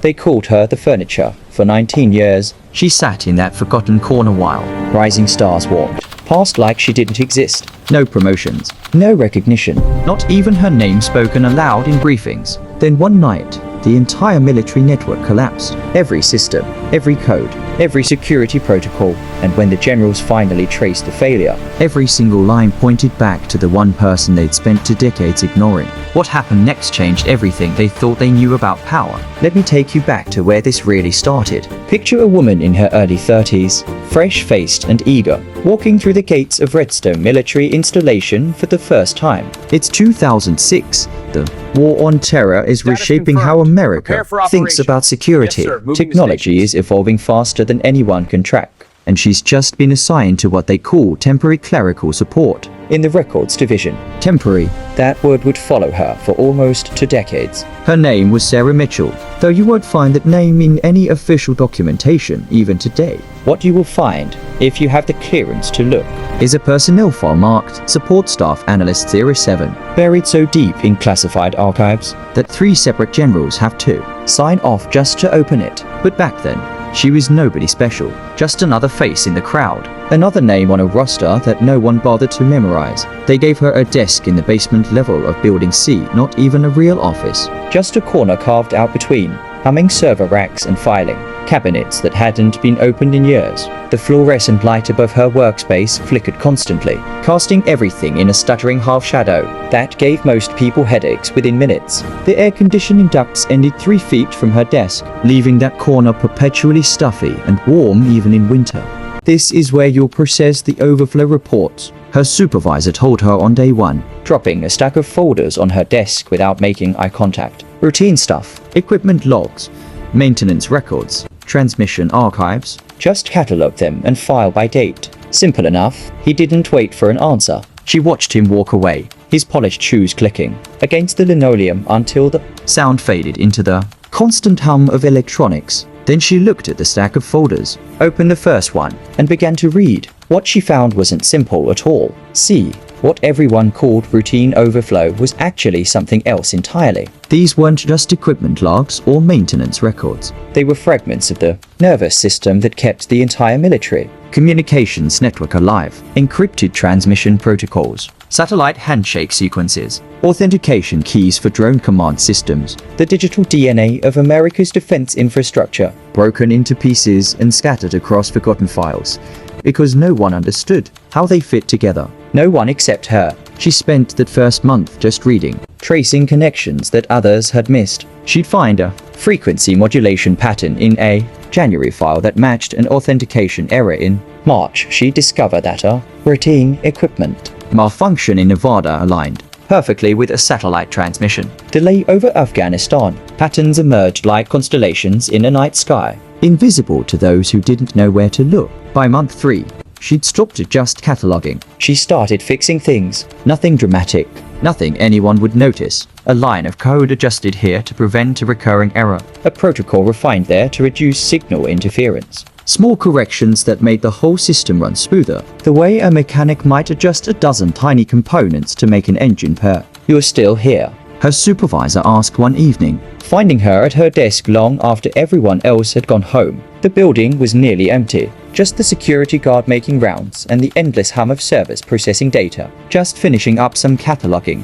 They called her the furniture. For 19 years, she sat in that forgotten corner while rising stars walked past like she didn't exist. No promotions, no recognition, not even her name spoken aloud in briefings. Then one night, the entire military network collapsed. Every system, every code, every security protocol, and when the generals finally traced the failure, every single line pointed back to the one person they'd spent 2 decades ignoring. What happened next changed everything they thought they knew about power. Let me take you back to where this really started. Picture a woman in her early 30s, fresh-faced and eager, walking through the gates of Redstone military installation for the first time. It's 2006. The war on terror is reshaping how America thinks about security. Technology is evolving faster than anyone can track, and she's just been assigned to what they call temporary clerical support in the records division. Temporary, that word would follow her for almost 2 decades. Her name was Sarah Mitchell, though you won't find that name in any official documentation even today. What you will find, if you have the clearance to look, is a personnel file marked Support Staff Analyst 07, buried so deep in classified archives that 3 separate generals have to sign off just to open it. But back then, she was nobody special, just another face in the crowd, another name on a roster that no one bothered to memorize. They gave her a desk in the basement level of Building C, not even a real office, just a corner carved out between humming server racks and filing cabinets that hadn't been opened in years. The fluorescent light above her workspace flickered constantly, casting everything in a stuttering half shadow that gave most people headaches within minutes. The air conditioning ducts ended 3 feet from her desk, leaving that corner perpetually stuffy and warm even in winter. This is where you'll process the overflow reports, her supervisor told her on day 1, dropping a stack of folders on her desk without making eye contact. Routine stuff, equipment logs, maintenance records, transmission archives. Just catalog them and file by date. Simple enough. He didn't wait for an answer. She watched him walk away, his polished shoes clicking against the linoleum until the sound faded into the constant hum of electronics. Then she looked at the stack of folders, opened the first one, and began to read. What she found wasn't simple at all. See, what everyone called routine overflow was actually something else entirely. These weren't just equipment logs or maintenance records. They were fragments of the nervous system that kept the entire military communications network alive. Encrypted transmission protocols, satellite handshake sequences, authentication keys for drone command systems, the digital DNA of America's defense infrastructure, broken into pieces and scattered across forgotten files, because no one understood how they fit together. No one except her. She spent that first month just reading, tracing connections that others had missed. She'd find a frequency modulation pattern in a January file that matched an authentication error in March. She discovered that a routine equipment malfunction in Nevada aligned perfectly with a satellite transmission delay over Afghanistan. Patterns emerged like constellations in a night sky, invisible to those who didn't know where to look. By month 3, she'd stopped at just cataloging. She started fixing things. Nothing dramatic, nothing anyone would notice. A line of code adjusted here to prevent a recurring error. A protocol refined there to reduce signal interference. Small corrections that made the whole system run smoother, the way a mechanic might adjust a dozen tiny components to make an engine purr. "You're still here?" her supervisor asked one evening, finding her at her desk long after everyone else had gone home. The building was nearly empty. Just the security guard making rounds and the endless hum of servers processing data. "Just finishing up some cataloging,"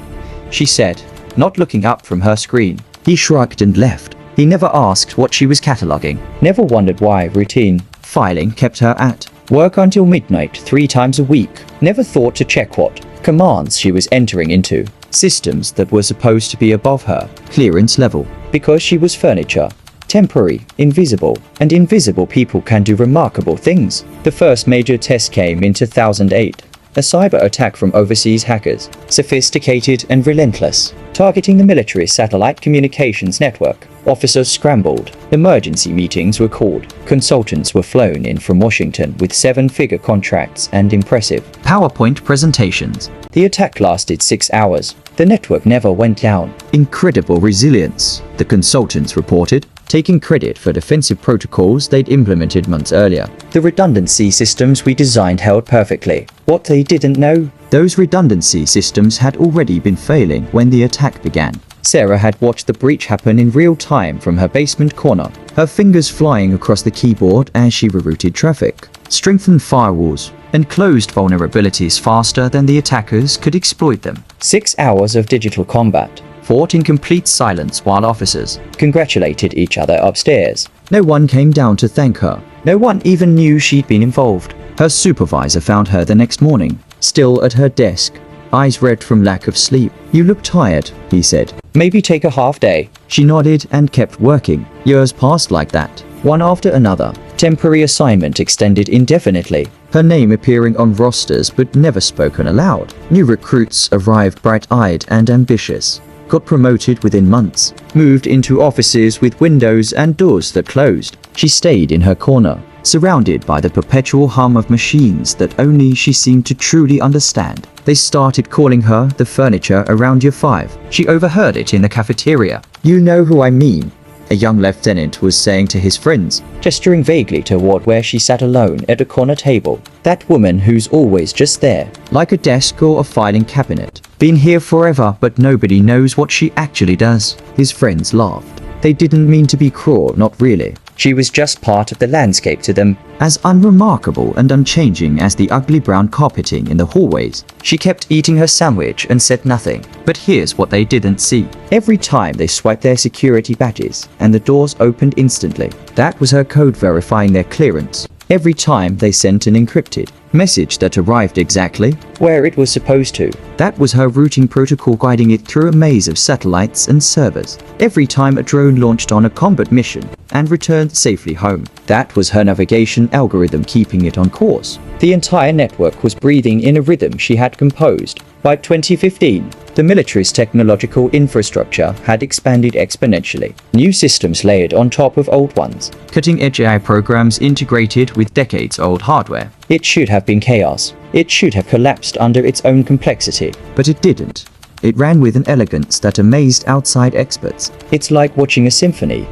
she said, not looking up from her screen. He shrugged and left. He never asked what she was cataloging, never wondered why routine filing kept her at work until midnight 3 times a week, never thought to check what commands she was entering into systems that were supposed to be above her clearance level, because she was furniture. Temporary, invisible, and invisible people can do remarkable things. The first major test came in 2008. A cyber attack from overseas hackers, sophisticated and relentless, targeting the military's satellite communications network. Officers scrambled, emergency meetings were called, consultants were flown in from Washington with 7-figure contracts and impressive PowerPoint presentations. The attack lasted 6 hours. The network never went down. Incredible resilience, the consultants reported, taking credit for defensive protocols they'd implemented months earlier. The redundancy systems we designed held perfectly. What they didn't know? Those redundancy systems had already been failing when the attack began. Sarah had watched the breach happen in real time from her basement corner, her fingers flying across the keyboard as she rerouted traffic, strengthened firewalls, and closed vulnerabilities faster than the attackers could exploit them. 6 hours of digital combat, fought in complete silence while officers congratulated each other upstairs. No one came down to thank her. No one even knew she'd been involved. Her supervisor found her the next morning, still at her desk, eyes red from lack of sleep. "You look tired," he said. "Maybe take a half day." She nodded and kept working. Years passed like that, one after another. Temporary assignment extended indefinitely, her name appearing on rosters but never spoken aloud. New recruits arrived bright-eyed and ambitious, got promoted within months, moved into offices with windows and doors that closed. She stayed in her corner, surrounded by the perpetual hum of machines that only she seemed to truly understand. They started calling her the furniture around year 5. She overheard it in the cafeteria. "You know who I mean," a young lieutenant was saying to his friends, gesturing vaguely toward where she sat alone at a corner table. "That woman who's always just there, like a desk or a filing cabinet. Been here forever, but nobody knows what she actually does." His friends laughed. They didn't mean to be cruel, not really. She was just part of the landscape to them, as unremarkable and unchanging as the ugly brown carpeting in the hallways. She kept eating her sandwich and said nothing. But here's what they didn't see. Every time they swiped their security badges, and the doors opened instantly, that was her code verifying their clearance. Every time they sent an encrypted message that arrived exactly where it was supposed to, that was her routing protocol guiding it through a maze of satellites and servers. Every time a drone launched on a combat mission and returned safely home, that was her navigation algorithm keeping it on course. The entire network was breathing in a rhythm she had composed. By 2015, the military's technological infrastructure had expanded exponentially. New systems layered on top of old ones, cutting-edge AI programs integrated with decades-old hardware. It should have been chaos. It should have collapsed under its own complexity. But it didn't. It ran with an elegance that amazed outside experts. "It's like watching a symphony,"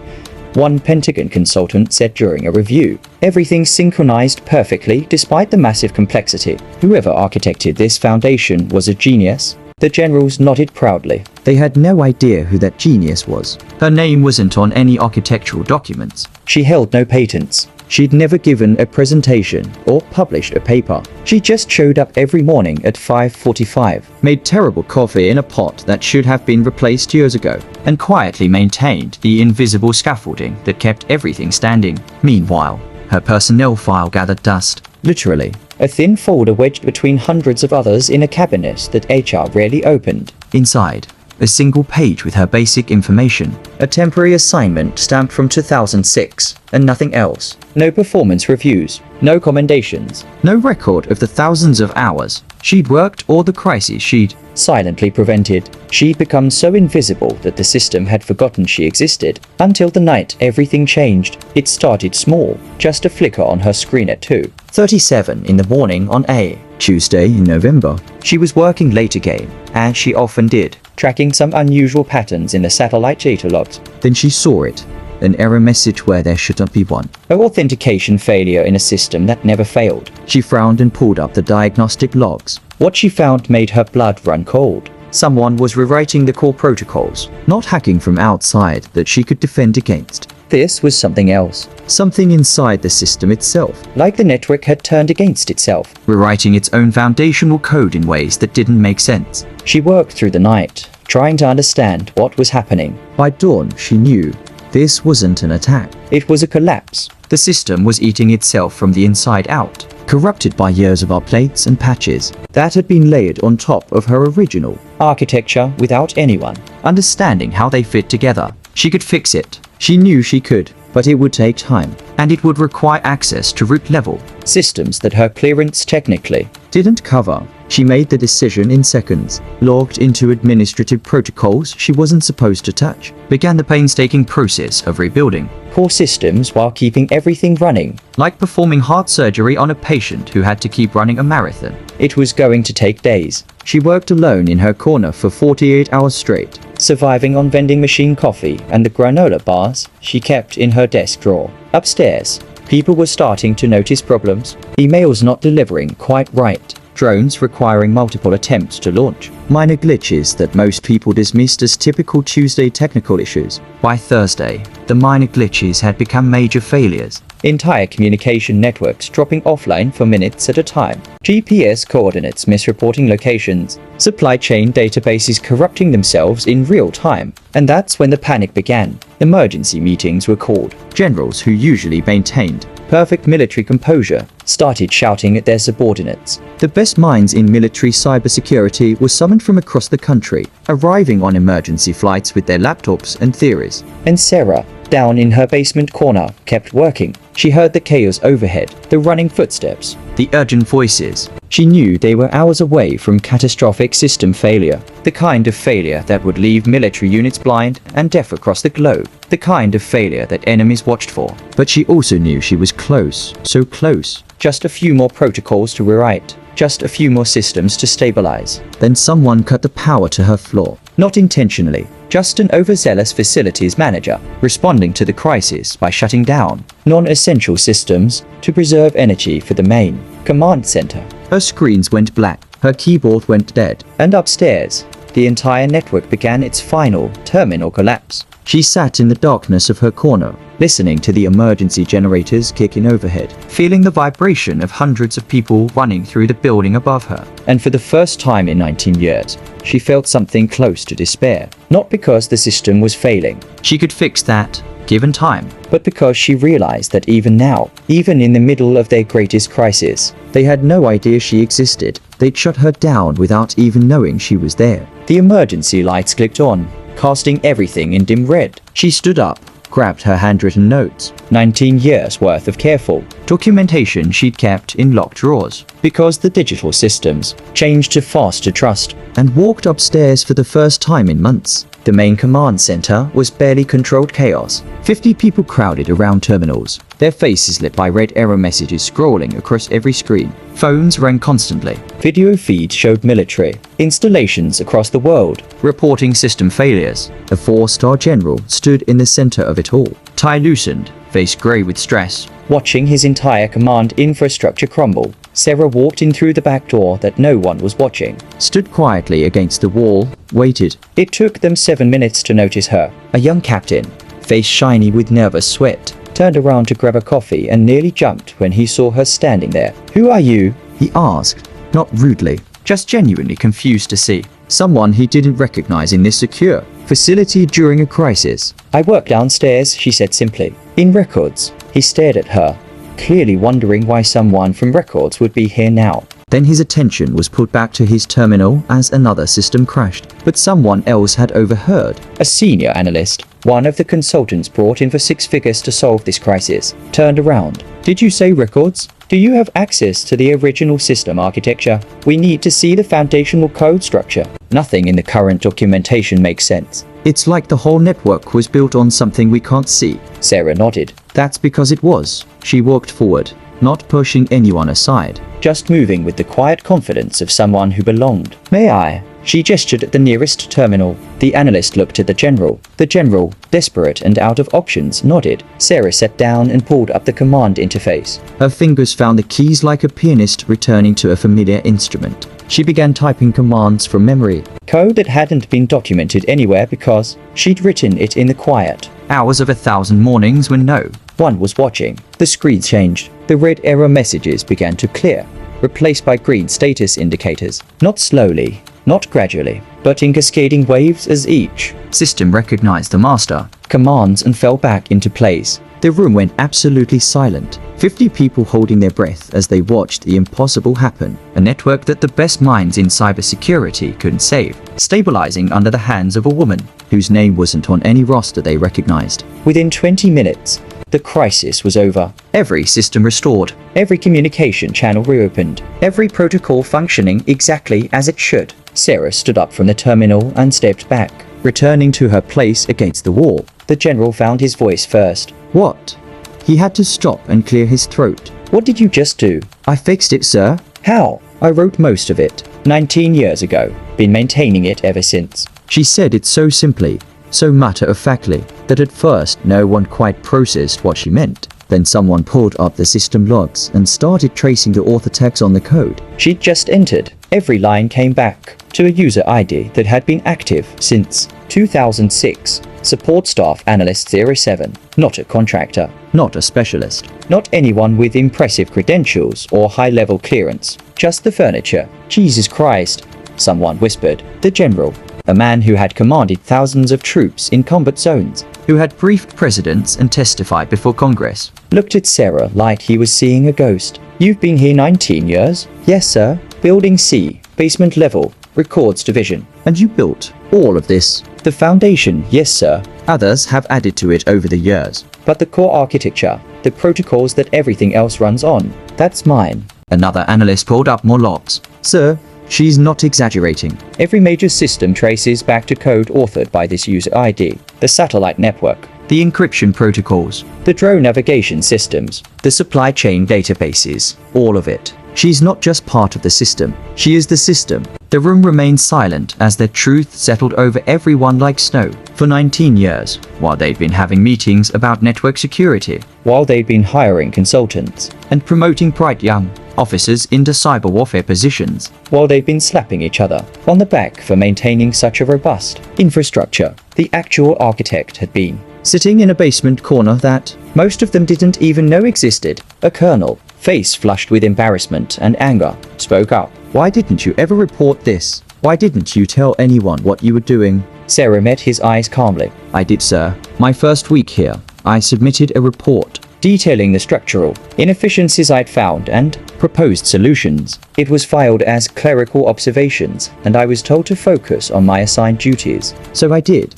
one Pentagon consultant said during a review. "Everything synchronized perfectly despite the massive complexity. Whoever architected this foundation was a genius." The generals nodded proudly. They had no idea who that genius was. Her name wasn't on any architectural documents. She held no patents. She'd never given a presentation or published a paper. She just showed up every morning at 5:45, made terrible coffee in a pot that should have been replaced years ago, and quietly maintained the invisible scaffolding that kept everything standing. Meanwhile, her personnel file gathered dust. Literally, a thin folder wedged between hundreds of others in a cabinet that HR rarely opened. Inside, a single page with her basic information. A temporary assignment stamped from 2006, and nothing else. No performance reviews, no commendations, no record of the thousands of hours she'd worked or the crises she'd silently prevented. She'd become so invisible that the system had forgotten she existed. Until the night everything changed. It started small, just a flicker on her screen at 2:37 in the morning on a Tuesday in November. She was working late again, as she often did, tracking some unusual patterns in the satellite data logs. Then she saw it. An error message where there shouldn't be one. An authentication failure in a system that never failed. She frowned and pulled up the diagnostic logs. What she found made her blood run cold. Someone was rewriting the core protocols, not hacking from outside that she could defend against. This was something else. Something inside the system itself. Like the network had turned against itself, rewriting its own foundational code in ways that didn't make sense. She worked through the night, trying to understand what was happening. By dawn, she knew this wasn't an attack. It was a collapse. The system was eating itself from the inside out, corrupted by years of updates and patches that had been layered on top of her original architecture without anyone understanding how they fit together. She could fix it. She knew she could, but it would take time, and it would require access to root level systems that her clearance technically didn't cover. She made the decision in seconds, logged into administrative protocols she wasn't supposed to touch, began the painstaking process of rebuilding core systems while keeping everything running, like performing heart surgery on a patient who had to keep running a marathon. It was going to take days. She worked alone in her corner for 48 hours straight, surviving on vending machine coffee and the granola bars she kept in her desk drawer. Upstairs, people were starting to notice problems. Emails not delivering quite right. Drones requiring multiple attempts to launch. minor glitches that most people dismissed as typical Tuesday technical issues. By Thursday, the minor glitches had become major failures. Entire communication networks dropping offline for minutes at a time. GPS coordinates misreporting locations. Supply chain databases corrupting themselves in real time. And that's when the panic began. Emergency meetings were called. Generals who usually maintained perfect military composure started shouting at their subordinates. The best minds in military cybersecurity were summoned from across the country, arriving on emergency flights with their laptops and theories. And Sarah, down in her basement corner, kept working. She heard the chaos overhead, the running footsteps, the urgent voices. She knew they were hours away from catastrophic system failure, the kind of failure that would leave military units blind and deaf across the globe, the kind of failure that enemies watched for. But she also knew she was close, so close. Just a few more protocols to rewrite, just a few more systems to stabilize. Then someone cut the power to her floor. Not intentionally, just an overzealous facilities manager, responding to the crisis by shutting down non-essential systems to preserve energy for the main command center. Her screens went black, her keyboard went dead, and upstairs, the entire network began its final terminal collapse. She sat in the darkness of her corner, listening to the emergency generators kicking overhead, feeling the vibration of hundreds of people running through the building above her. And for the first time in 19 years, she felt something close to despair. Not because the system was failing. She could fix that, given time. But because she realized that even now, even in the middle of their greatest crisis, they had no idea she existed. They'd shut her down without even knowing she was there. The emergency lights clicked on, casting everything in dim red. She stood up, grabbed her handwritten notes, 19 years worth of careful documentation she'd kept in locked drawers, because the digital systems changed too fast to trust, and walked upstairs for the first time in months. The main command center was barely controlled chaos. 50 people crowded around terminals, their faces lit by red error messages scrolling across every screen. Phones rang constantly. Video feeds showed military installations across the world, reporting system failures. A 4-star general stood in the center of it all, tie loosened, face gray with stress, watching his entire command infrastructure crumble. Sarah walked in through the back door that no one was watching, stood quietly against the wall, waited. It took them 7 minutes to notice her. A young captain, face shiny with nervous sweat, turned around to grab a coffee and nearly jumped when he saw her standing there. "Who are you?" he asked, not rudely, just genuinely confused to see someone he didn't recognize in this secure facility during a crisis. "I work downstairs," she said simply. "In records." He stared at her, clearly wondering why someone from records would be here now. Then his attention was pulled back to his terminal as another system crashed. But someone else had overheard. A senior analyst, one of the consultants brought in for 6 figures to solve this crisis, turned around. "Did you say records? Do you have access to the original system architecture? We need to see the foundational code structure." "Nothing in the current documentation makes sense. It's like the whole network was built on something we can't see." Sarah nodded. "That's because it was." She walked forward, not pushing anyone aside, just moving with the quiet confidence of someone who belonged. "May I?" She gestured at the nearest terminal. The analyst looked at the general. The general, desperate and out of options, nodded. Sarah sat down and pulled up the command interface. Her fingers found the keys like a pianist returning to a familiar instrument. She began typing commands from memory, code that hadn't been documented anywhere because she'd written it in the quiet hours of 1,000 mornings when no one was watching. The screen changed. The red error messages began to clear, replaced by green status indicators. Not slowly, not gradually, but in cascading waves as each system recognized the master commands and fell back into place. The room went absolutely silent. 50 people holding their breath as they watched the impossible happen. A network that the best minds in cybersecurity couldn't save, stabilizing under the hands of a woman whose name wasn't on any roster they recognized. Within 20 minutes, the crisis was over. Every system restored, every communication channel reopened, every protocol functioning exactly as it should. Sarah stood up from the terminal and stepped back, returning to her place against the wall. The general found his voice first. "What?" He had to stop and clear his throat. "What did you just do?" "I fixed it, sir." "How?" "I wrote most of it 19 years ago. Been maintaining it ever since." She said it so simply, so matter-of-factly, that at first no one quite processed what she meant. Then someone pulled up the system logs and started tracing the author tags on the code she'd just entered. Every line came back to a user ID that had been active since 2006. Support staff analyst 07. Not a contractor. Not a specialist. Not anyone with impressive credentials or high-level clearance. Just the furniture. Jesus Christ, someone whispered. The general. A man who had commanded thousands of troops in combat zones, who had briefed presidents and testified before Congress, looked at Sarah like he was seeing a ghost. You've been here 19 years? Yes, sir. Building C, basement level, records division. And you built all of this? The foundation, yes, sir. Others have added to it over the years. But the core architecture, the protocols that everything else runs on, that's mine. Another analyst pulled up more logs. Sir, she's not exaggerating. Every major system traces back to code authored by this user ID. The satellite network, the encryption protocols, the drone navigation systems, the supply chain databases, all of it. She's not just part of the system, she is the system. The room remained silent as their truth settled over everyone like snow. For 19 years, while they'd been having meetings about network security, while they'd been hiring consultants and promoting bright young officers into cyber warfare positions, while they'd been slapping each other on the back for maintaining such a robust infrastructure, the actual architect had been sitting in a basement corner that most of them didn't even know existed. A colonel, face flushed with embarrassment and anger, spoke up. Why didn't you ever report this? Why didn't you tell anyone what you were doing? Sarah met his eyes calmly. I did, sir. My first week here, I submitted a report detailing the structural inefficiencies I'd found and proposed solutions. It was filed as clerical observations, and I was told to focus on my assigned duties. So I did.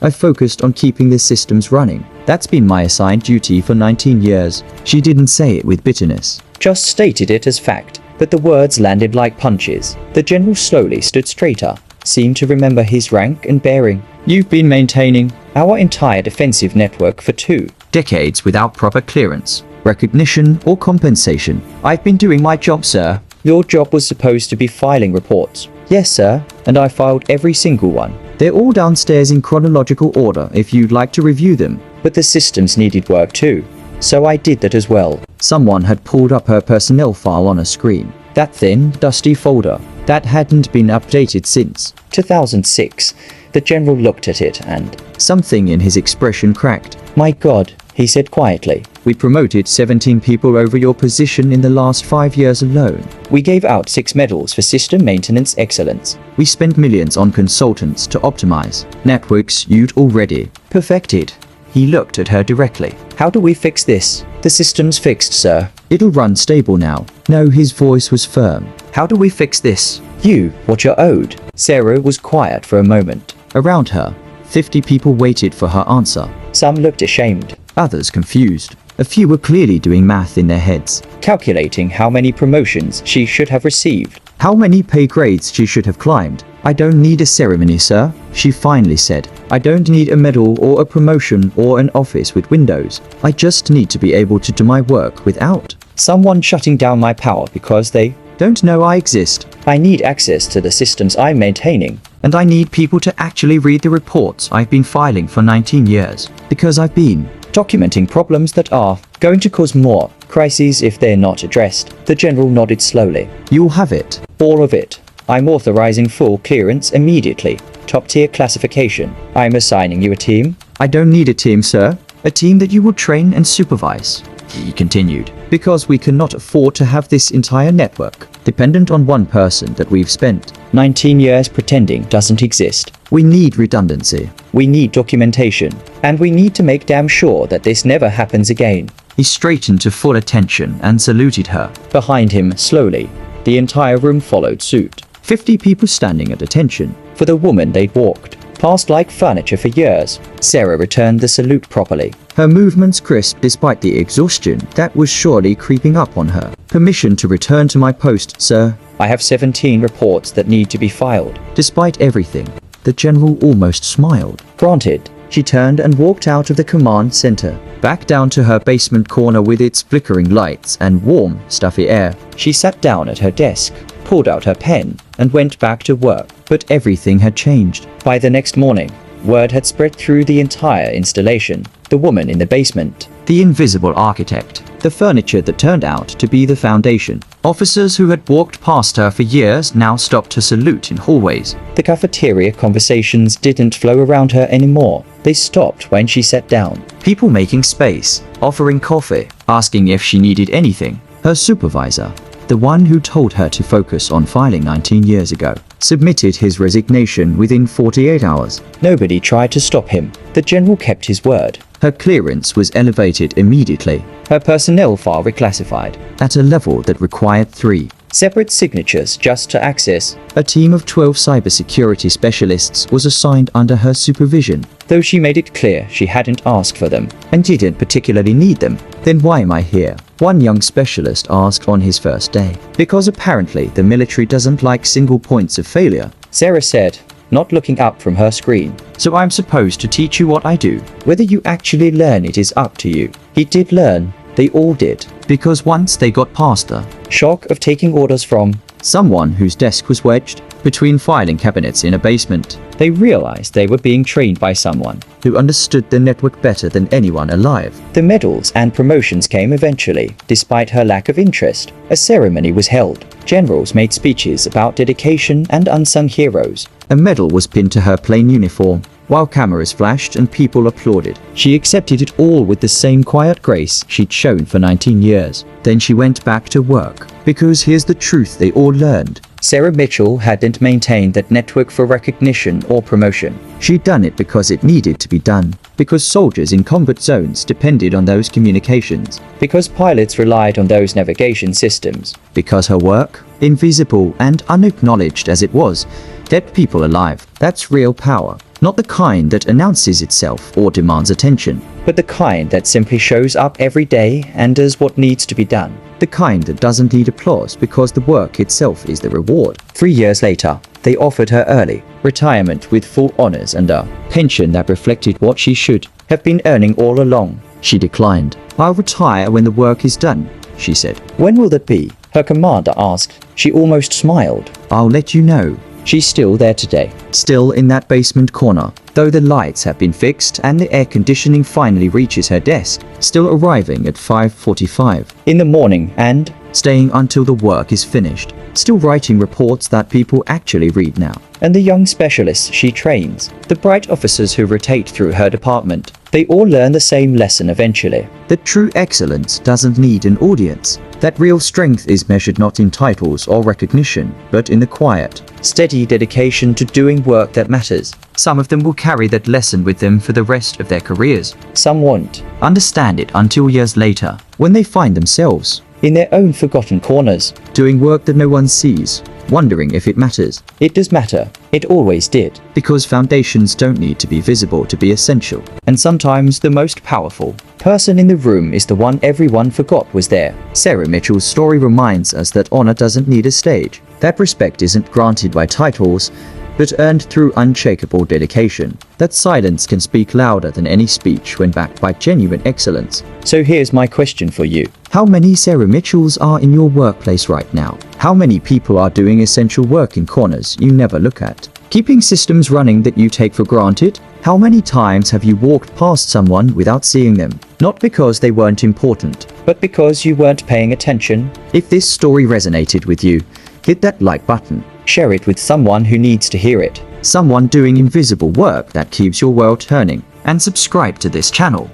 I focused on keeping the systems running. That's been my assigned duty for 19 years. She didn't say it with bitterness, just stated it as fact, but the words landed like punches. The general slowly stood straighter, seemed to remember his rank and bearing. You've been maintaining our entire defensive network for 2 decades without proper clearance, recognition, or compensation. I've been doing my job, sir. Your job was supposed to be filing reports. Yes, sir, and I filed every single one. They're all downstairs in chronological order if you'd like to review them. But the systems needed work too, so I did that as well. Someone had pulled up her personnel file on a screen. That thin, dusty folder that hadn't been updated since 2006. The general looked at it and something in his expression cracked. My God, he said quietly. We promoted 17 people over your position in the last 5 years alone. We gave out 6 medals for system maintenance excellence. We spent millions on consultants to optimize networks you'd already perfected. He looked at her directly. How do we fix this? The system's fixed, sir. It'll run stable now. No, his voice was firm. How do we fix this? You, what you're owed. Sarah was quiet for a moment. Around her, 50 people waited for her answer. Some looked ashamed, others confused. A few were clearly doing math in their heads, calculating how many promotions she should have received, how many pay grades she should have climbed. I don't need a ceremony, sir, she finally said. I don't need a medal or a promotion or an office with windows. I just need to be able to do my work without someone shutting down my power because they don't know I exist. I need access to the systems I'm maintaining, and I need people to actually read the reports I've been filing for 19 years, because I've been documenting problems that are going to cause more crises if they're not addressed. The general nodded slowly. You'll have it. All of it. I'm authorizing full clearance immediately. Top tier classification. I'm assigning you a team. I don't need a team, sir. A team that you will train and supervise, he continued, because we cannot afford to have this entire network dependent on one person that we've spent 19 years pretending doesn't exist. We need redundancy. We need documentation. And we need to make damn sure that this never happens again. He straightened to full attention and saluted her. Behind him, slowly, the entire room followed suit. 50 people standing at attention for the woman they'd walked past like furniture for years. Sarah returned the salute properly, her movements crisp despite the exhaustion that was surely creeping up on her. Permission to return to my post, sir. I have 17 reports that need to be filed. Despite everything, the general almost smiled. Granted. She turned and walked out of the command center, back down to her basement corner with its flickering lights and warm, stuffy air. She sat down at her desk, pulled out her pen, and went back to work. But everything had changed. By the next morning, Word had spread through the entire installation. The woman in the basement. The invisible architect. The furniture that turned out to be the foundation. Officers who had walked past her for years now stopped to salute in hallways. The cafeteria conversations didn't flow around her anymore. They stopped when she sat down. People making space, offering coffee, asking if she needed anything. Her supervisor, the one who told her to focus on filing 19 years ago, submitted his resignation within 48 hours. Nobody tried to stop him. The general kept his word. Her clearance was elevated immediately. Her personnel file reclassified at a level that required 3 separate signatures just to access. A team of 12 cybersecurity specialists was assigned under her supervision. Though she made it clear she hadn't asked for them and didn't particularly need them. Then why am I here? One young specialist asked on his first day. Because apparently the military doesn't like single points of failure, Sarah said, not looking up from her screen. So I'm supposed to teach you what I do. Whether you actually learn it is up to you. He did learn. They all did. Because once they got past the shock of taking orders from someone whose desk was wedged between filing cabinets in a basement, they realized they were being trained by someone who understood the network better than anyone alive. The medals and promotions came eventually, despite her lack of interest. A ceremony was held. Generals made speeches about dedication and unsung heroes. A medal was pinned to her plain uniform, while cameras flashed and people applauded. She accepted it all with the same quiet grace she'd shown for 19 years. Then she went back to work. Because here's the truth they all learned. Sarah Mitchell hadn't maintained that network for recognition or promotion. She'd done it because it needed to be done. Because soldiers in combat zones depended on those communications. Because pilots relied on those navigation systems. Because her work, invisible and unacknowledged as it was, kept people alive. That's real power. Not the kind that announces itself or demands attention, but the kind that simply shows up every day and does what needs to be done. The kind that doesn't need applause because the work itself is the reward. 3 years later, they offered her early retirement with full honors and a pension that reflected what she should have been earning all along. She declined. I'll retire when the work is done, she said. When will that be? Her commander asked. She almost smiled. I'll let you know. She's still there today, still in that basement corner, though the lights have been fixed and the air conditioning finally reaches her desk, still arriving at 5:45 in the morning and staying until the work is finished, still writing reports that people actually read now. And the young specialists she trains, the bright officers who rotate through her department, they all learn the same lesson eventually. That true excellence doesn't need an audience. That real strength is measured not in titles or recognition, but in the quiet, steady dedication to doing work that matters. Some of them will carry that lesson with them for the rest of their careers. Some won't understand it until years later, when they find themselves in their own forgotten corners, doing work that no one sees, wondering if it matters. It does matter. It always did. Because foundations don't need to be visible to be essential. And sometimes the most powerful person in the room is the one everyone forgot was there. Sarah Mitchell's story reminds us that honor doesn't need a stage. That respect isn't granted by titles, but earned through unshakable dedication. That silence can speak louder than any speech when backed by genuine excellence. So here's my question for you. How many Sarah Mitchells are in your workplace right now? How many people are doing essential work in corners you never look at? Keeping systems running that you take for granted? How many times have you walked past someone without seeing them? Not because they weren't important, but because you weren't paying attention? If this story resonated with you, hit that like button. Share it with someone who needs to hear it. Someone doing invisible work that keeps your world turning. And subscribe to this channel,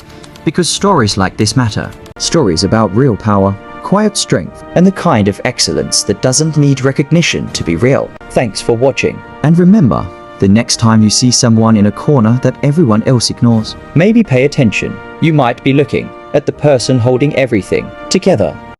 because stories like this matter. Stories about real power, quiet strength, and the kind of excellence that doesn't need recognition to be real. Thanks for watching. And remember, the next time you see someone in a corner that everyone else ignores, maybe pay attention. You might be looking at the person holding everything together.